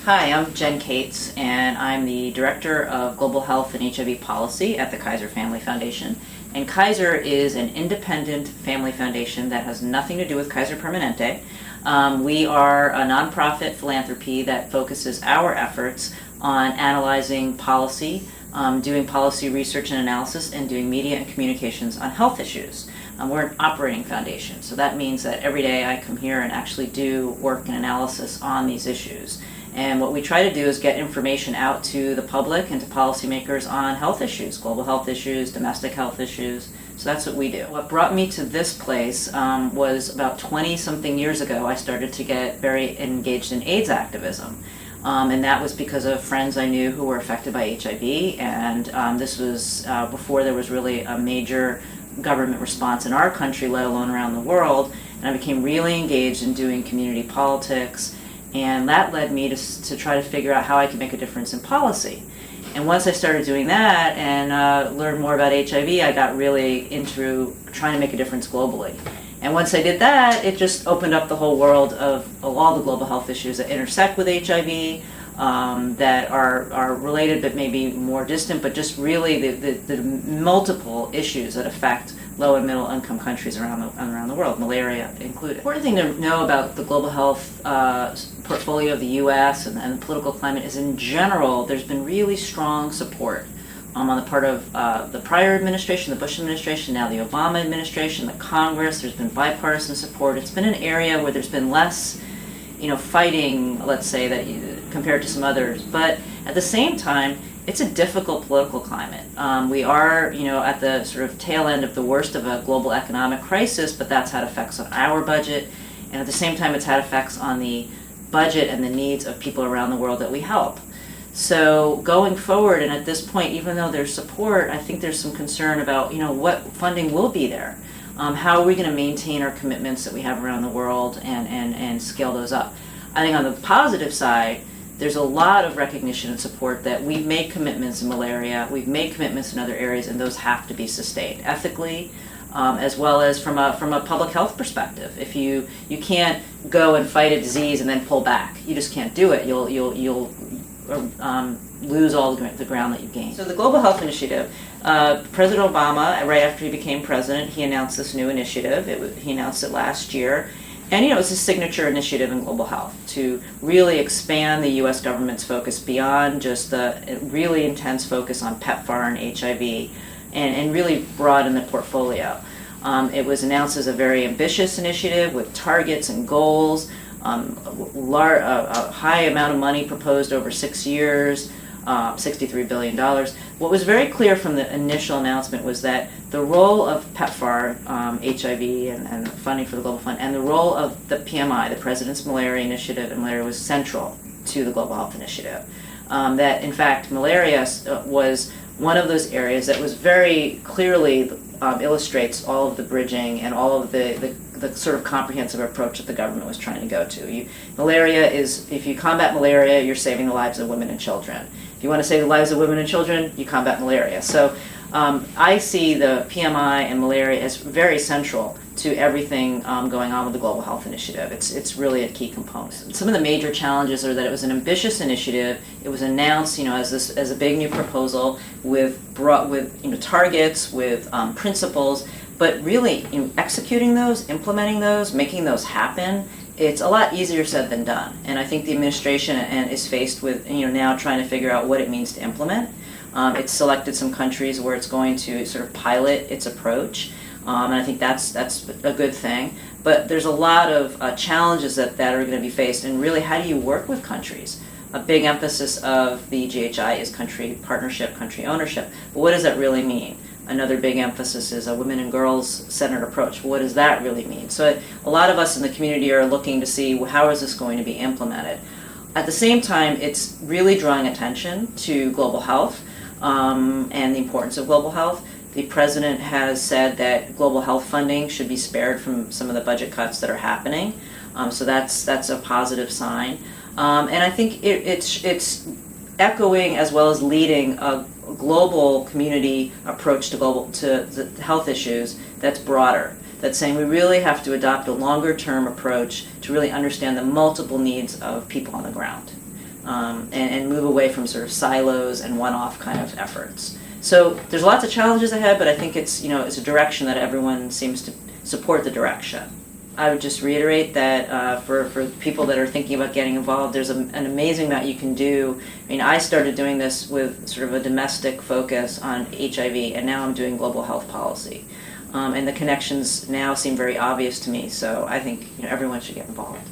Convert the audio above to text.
Hi, I'm Jen Cates, and I'm the Director of Global Health and HIV Policy at the Kaiser Foundation. And Kaiser is an independent family foundation that has nothing to do with Kaiser Permanente. We are a nonprofit philanthropy that focuses our efforts on analyzing policy, doing policy research and analysis, and doing media and communications on health issues. We're an operating foundation, so that means that every day I come here and actually do work and analysis on these issues. And what we try to do is get information out to the public and to policymakers on health issues, global health issues, domestic health issues. So that's what we do. What brought me to this place was about 20-something years ago, I started to get very engaged in AIDS activism. And that was because of friends I knew who were affected by HIV, and this was before there was really a major government response in our country, let alone around the world. And I became really engaged in doing community politics. And that led me to try to figure out how I could make a difference in policy. And once I started doing that and learned more about HIV, I got really into trying to make a difference globally. And once I did that, it just opened up the whole world of all the global health issues that intersect with HIV, that are related but maybe more distant, but just really the multiple issues that affect low and middle income countries around the world, malaria included. Important thing to know about the global health portfolio of the U.S. and the political climate is, in general, there's been really strong support on the part of the prior administration, the Bush administration, now the Obama administration, the Congress. There's been bipartisan support. It's been an area where there's been less, fighting, let's say, compared to some others. But at the same time, it's a difficult political climate. We are, at the sort of tail end of the worst of a global economic crisis, but that's had effects on our budget. And at the same time, it's had effects on the budget and the needs of people around the world that we help. So going forward, and at this point, even though there's support, I think there's some concern about, what funding will be there. How are we going to maintain our commitments that we have around the world and scale those up? I think on the positive side, there's a lot of recognition and support that we've made commitments in malaria, we've made commitments in other areas, and those have to be sustained ethically, as well as from a public health perspective. If you can't go and fight a disease and then pull back, you just can't do it. You'll lose all the ground that you gained. So the Global Health Initiative, President Obama, right after he became president, he announced this new initiative. He announced it last year. And it's a signature initiative in global health to really expand the U.S. government's focus beyond just the really intense focus on PEPFAR and HIV, and really broaden the portfolio. It was announced as a very ambitious initiative with targets and goals, a high amount of money proposed over 6 years, $63 billion. What was very clear from the initial announcement was that the role of PEPFAR, HIV, and funding for the Global Fund, and the role of the PMI, the President's Malaria Initiative, and malaria was central to the Global Health Initiative. That, in fact, malaria was one of those areas that was very clearly illustrates all of the bridging and all of the sort of comprehensive approach that the government was trying to go to. Malaria is, if you combat malaria, you're saving the lives of women and children. If you want to save the lives of women and children, you combat malaria. So I see the PMI and malaria as very central to everything going on with the Global Health Initiative. It's really a key component. Some of the major challenges are that it was an ambitious initiative. It was announced, as a big new proposal with targets, with principles, but really executing those, implementing those, making those happen. It's a lot easier said than done. And I think the administration is faced with now trying to figure out what it means to implement. It's selected some countries where it's going to sort of pilot its approach. And I think that's a good thing. But there's a lot of challenges that are going to be faced, and really, how do you work with countries? A big emphasis of the GHI is country partnership, country ownership. But what does that really mean? Another big emphasis is a women and girls-centered approach. What does that really mean? So a lot of us in the community are looking to see, how is this going to be implemented? At the same time, it's really drawing attention to global health and the importance of global health. The president has said that global health funding should be spared from some of the budget cuts that are happening. So that's a positive sign. And I think it's echoing as well as leading a global community approach to the health issues that's broader. That's saying we really have to adopt a longer term approach to really understand the multiple needs of people on the ground. and move away from sort of silos and one-off kind of efforts. So there's lots of challenges ahead, but I think it's a direction that everyone seems to support the direction. I would just reiterate that for people that are thinking about getting involved, there's an amazing amount you can do. I mean, I started doing this with sort of a domestic focus on HIV, and now I'm doing global health policy. And the connections now seem very obvious to me, so I think everyone should get involved.